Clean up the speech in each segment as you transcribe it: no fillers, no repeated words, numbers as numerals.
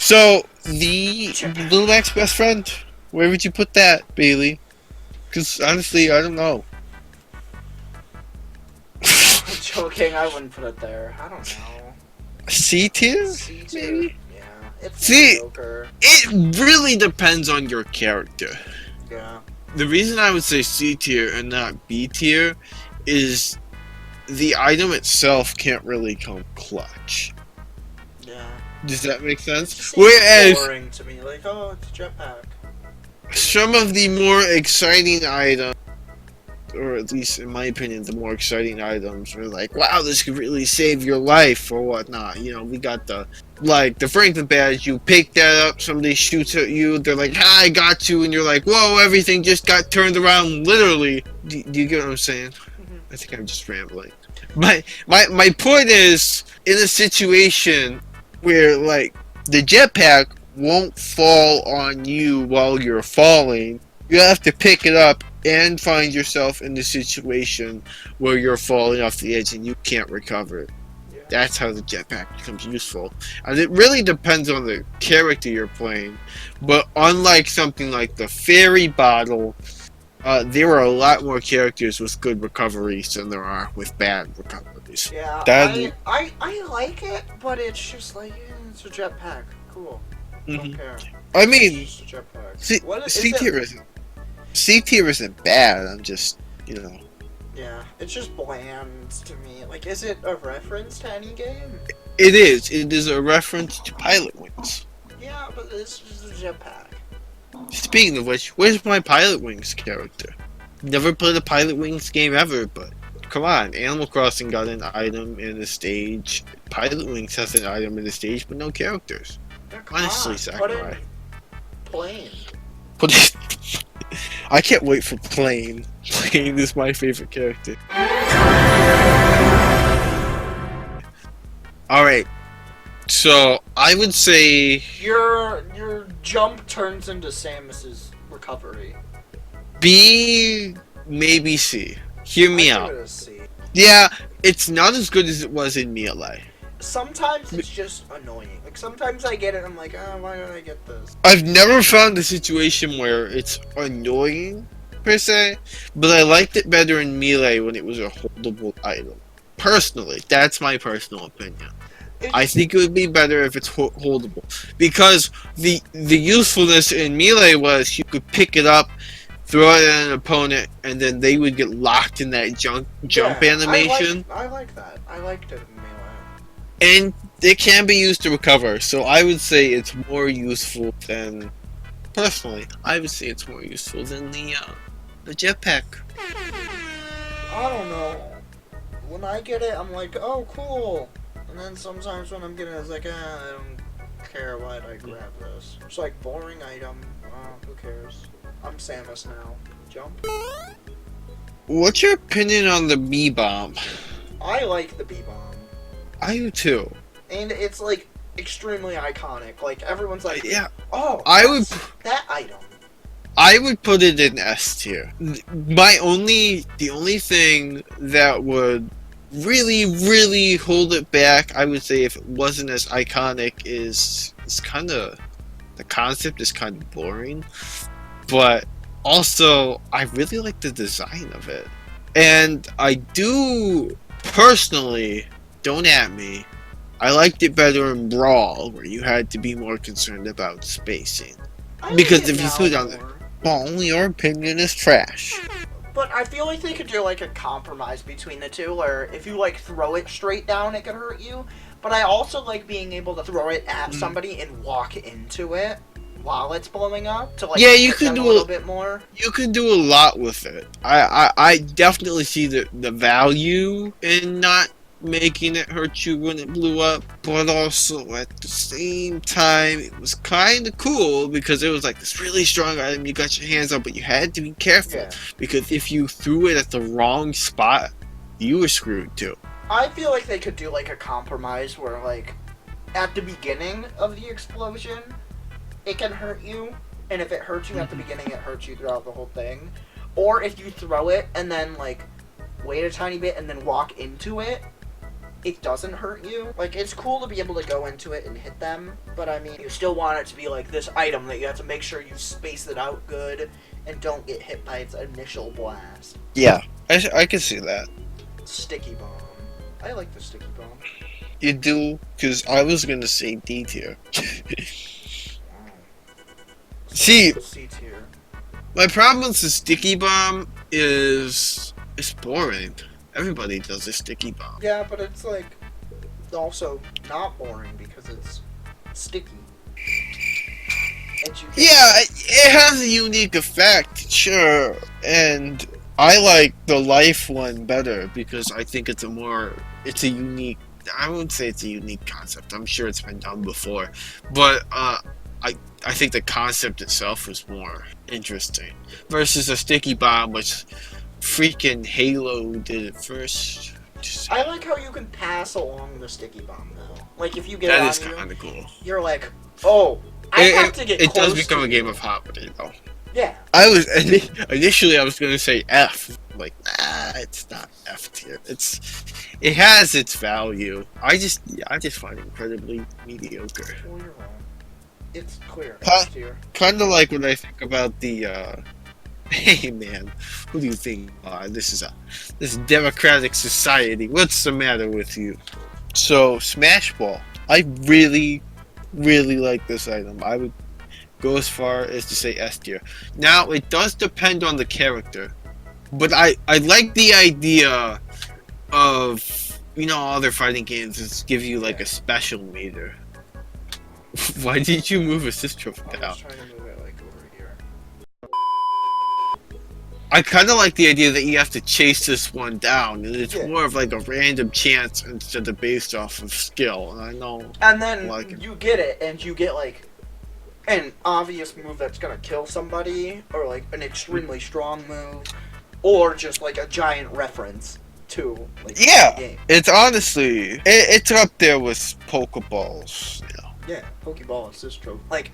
So, the Little Mac's best friend, where would you put that, Bailey? Because honestly, I don't know. I'm joking, I wouldn't put it there. I don't know. C tier? C tier? Maybe? Yeah. It's See, mediocre. it really depends on your character. Yeah. The reason I would say C tier and not B tier is the item itself can't really come clutch. Yeah. Does that make It sense? just seems Whereas boring to me. Like, oh, it's a jetpack. some of the more exciting items, or at least in my opinion, the more exciting items are like, wow, this could really save your life or whatnot. You know, we got the Franklin badge. You pick that up, somebody shoots at you. They're like, "Hi, I got you," and you're like, "Whoa, everything just got turned around, literally." Do you get what I'm saying? Mm-hmm. I think I'm just rambling. My point is, in a situation where like the jetpack won't fall on you while you're falling, you have to pick it up and find yourself in the situation where you're falling off the edge and you can't recover. Yeah. That's how the jetpack becomes useful. And it really depends on the character you're playing. But unlike something like the fairy bottle, there are a lot more characters with good recoveries than there are with bad recoveries. Yeah, That, I like it, but it's just like, it's a jetpack. Cool. Don't care. I mean, It's just a jetpack. C, What is C it? tier isn't C tier isn't bad. I'm just, you know, Yeah, it's just bland to me. Like, is it a reference to any game? it is. It is a reference to Pilot Wings. Yeah, but it's just a jetpack. Speaking of which, where's my Pilot Wings character? Never played a Pilot Wings game ever, but come on, Animal Crossing got an item in the stage. Pilot Wings has an item in the stage, but no characters. Yeah, come Honestly, on, Sakurai. put in plane. But I can't wait for Plane. Plane is my favorite character. Alright, so I would say Your jump turns into Samus's recovery. B, maybe C. Hear me I out. give it a C. Yeah, it's not as good as it was in Melee. Sometimes it's just annoying. Like, sometimes I get it, I'm like, oh, why don't I get this? I've never found a situation where it's annoying, per se, but I liked it better in Melee when it was a holdable item. Personally, that's my personal opinion. I think it would be better if it's holdable. Because the usefulness in Melee was you could pick it up, throw it at an opponent, and then they would get locked in that jump Yeah, animation. I like that. I liked it in Melee. And it can be used to recover, so I would say it's more useful than... Personally, I would say it's more useful than the jetpack. I don't know. When I get it, I'm like, oh, cool. And then sometimes when I'm getting it, it's like, I don't care why I grab this. It's like, boring item. Who cares? I'm Samus now. Jump. What's your opinion on the B-bomb? I like the B-bomb. I do too. And it's, like, extremely iconic. Like, everyone's like, Yeah, oh, I would... that item. I would put it in S tier. The only thing that would really hold it back, I would say, if it wasn't as iconic, is kind of the concept is kind of boring. But also, I really like the design of it, and I do personally. Don't at me. I liked it better in Brawl, where you had to be more concerned about spacing. Because if you put it on there, well, only your opinion is trash. But I feel like they could do like a compromise between the two, where if you like throw it straight down, it could hurt you. But I also like being able to throw it at somebody and walk into it while it's blowing up to like you could do a little bit more. You could do a lot with it. I definitely see the value in not making it hurt you when it blew up, but also at the same time it was kind of cool because it was like this really strong item you got your hands on, but you had to be careful because if you threw it at the wrong spot, you were screwed too. I feel like they could do like a compromise where like at the beginning of the explosion it can hurt you, and if it hurts you at the beginning, it hurts you throughout the whole thing. Or if you throw it and then like wait a tiny bit and then walk into it, it doesn't hurt you. Like, it's cool to be able to go into it and hit them, but I mean, you still want it to be like this item that you have to make sure you space it out good and don't get hit by its initial blast. Yeah, I can see that. Sticky bomb. I like the sticky bomb. You do, because I was gonna say D tier. See, C tier. my problem with the sticky bomb is it's boring. Everybody does a sticky bomb. Yeah, but it's like also not boring because it's sticky. And you Yeah, it has a unique effect, sure, and I like the life one better because I think it's a unique. I wouldn't say it's a unique concept. I'm sure it's been done before, but I think the concept itself was more interesting versus a sticky bomb, which freaking Halo did it first. I like how you can pass along the sticky bomb though. Like if you get That it is on you, kind of cool. you're like, oh, I have to get It close does become to a game you. of Hotware though. Yeah. Initially I was gonna say F. Like, nah, it's not F tier. It has its value. I just find it incredibly mediocre. Well, you're wrong. It's clear. Huh? It's here. Kind of like when I think about the. Hey man, who do you think? This is democratic society. What's the matter with you? So Smash Ball. I really like this item. I would go as far as to say S tier. Now it does depend on the character, but I like the idea of other fighting games is give you like a special meter. Why did you move assist trophy I down? was trying to move it like over here. I kind of like the idea that you have to chase this one down, and it's Yeah. more of like a random chance instead of based off of skill. And I know, And then like it. you get it, and you get like an obvious move that's gonna kill somebody, or like an extremely strong move, or just like a giant reference to like Yeah. the game. It's honestly, it's up there with Pokeballs. Yeah, Pokeball assist trophy. Like,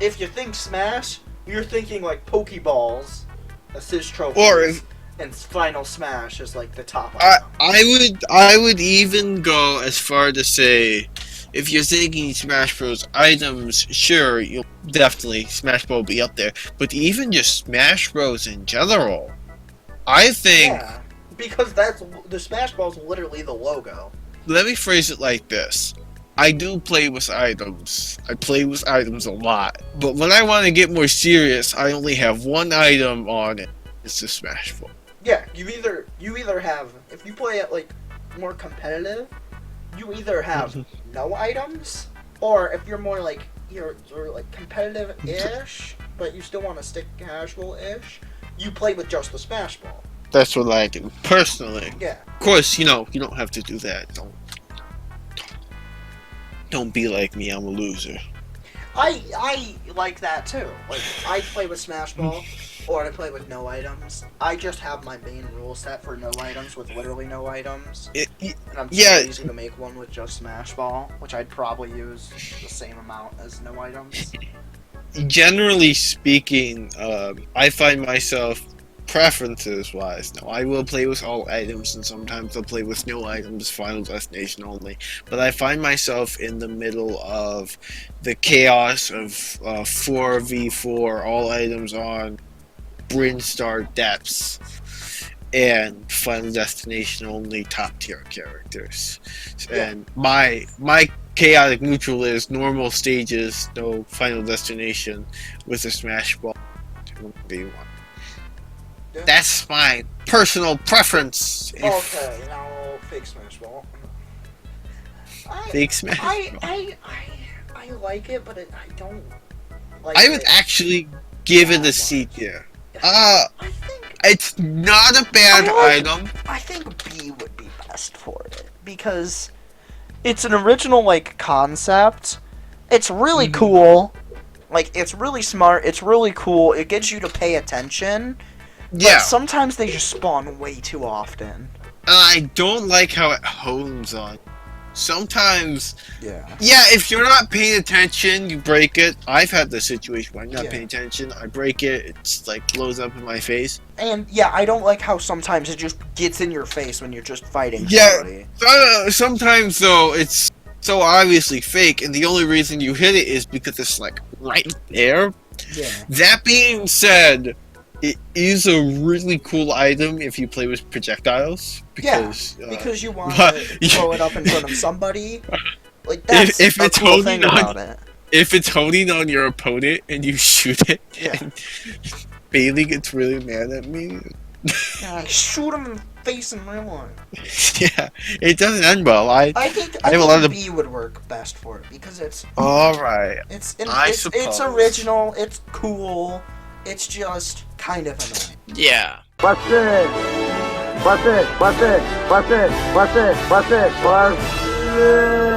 if you think Smash, you're thinking like Pokeballs, assist trophies, Or and Final Smash is like the top. I would even go as far to say, if you're thinking Smash Bros. Items, sure, you'll definitely Smash Bros. Will be up there. But even just Smash Bros. In general, I think. Yeah, because that's the Smash Ball is literally the logo. Let me phrase it like this. I do play with items. I play with items a lot. But when I want to get more serious, I only have one item on it. It's the Smash Ball. Yeah, you either have, if you play it like more competitive, you either have no items, or if you're more like you're like competitive-ish, but you still want to stick casual-ish, you play with just the Smash Ball. That's what I do personally. Yeah. Of course, you don't have to do that. Don't be like me. I'm a loser. I like that too. Like I play with Smash Ball, or I play with no items. I just have my main rule set for no items with literally no items. And I'm too lazy to make one with just Smash Ball, which I'd probably use the same amount as no items. Generally speaking, I find myself preferences wise. Now, I will play with all items, and sometimes I'll play with no items, Final Destination only. But I find myself in the middle of the chaos of 4v4, all items on Brinstar depths, and Final Destination only top tier characters. Yeah. And my chaotic neutral is normal stages, no Final Destination with a Smash Ball. B1. Yeah. That's my personal preference. Okay, now fake Smash Ball. Fake Smash Ball. I like it, but I don't like I would it. actually give it a C tier. I think It's not a bad item. I think B would be best for it because it's an original like concept. It's really cool. Like it's really smart. It's really cool. It gets you to pay attention. Yeah. But sometimes they just spawn way too often. I don't like how it hones on sometimes, Yeah. yeah, if you're not paying attention, you break it. I've had the situation where I'm not Yeah. paying attention, I break it, it's like blows up in my face. And yeah, I don't like how sometimes it just gets in your face when you're just fighting Yeah. somebody. Sometimes though, it's so obviously fake, and the only reason you hit it is because it's like right there. Yeah. That being said, it is a really cool item if you play with projectiles. Because, Because you want to throw it up in front of somebody. Like, that's if a it's cool thing holding about it. if it's holding on your opponent and you shoot it, Yeah. and Bailey gets really mad at me. Yeah, shoot him in the face in real life. Yeah, it doesn't end well. I think have a lot of. B would work best for it because it's Alright. it's suppose. original, it's cool, it's just kind of annoying. Yeah. What's it? What's it? What's it? What's it? What's it? What's it? What's it?